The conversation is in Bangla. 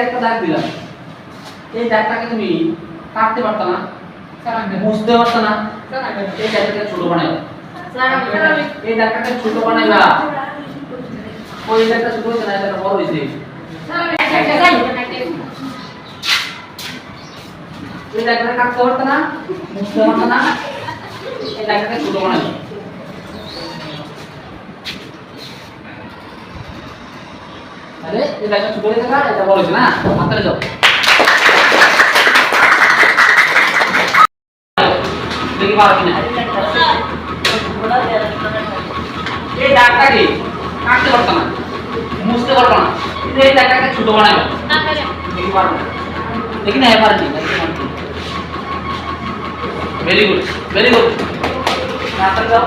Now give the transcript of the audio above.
একটা দাগ দিলাম, এই দাগটাকে তুমি কাটতে পারতো না, বুঝতে পারতো না, এই দাগটাকে ছোট বানাইবা, এই দাগটাকে ছোট বানাইবা, ওই দাগটা ছোট হয়েছে না, এটা বড় হয়েছে, এই দাগটাকে কাটতে পারতো না, বুঝতে পারতো না, এই দাগটাকে ছোট বানাইবা। আরে এই দাগটা ছোট হয়েছে না, এটা বড় হয়েছে না, হাতরে যাও দেখি পারো কিনা। এই দাগটাকে কাটতে পারতো না, মুছতে পারতো না, কিন্তু এই দাগটাকে ছোট বানাইবা, দেখি পারো দেখি না, এবার নি ভেরি গুড, ভেরি গুড, হাতরে যাও।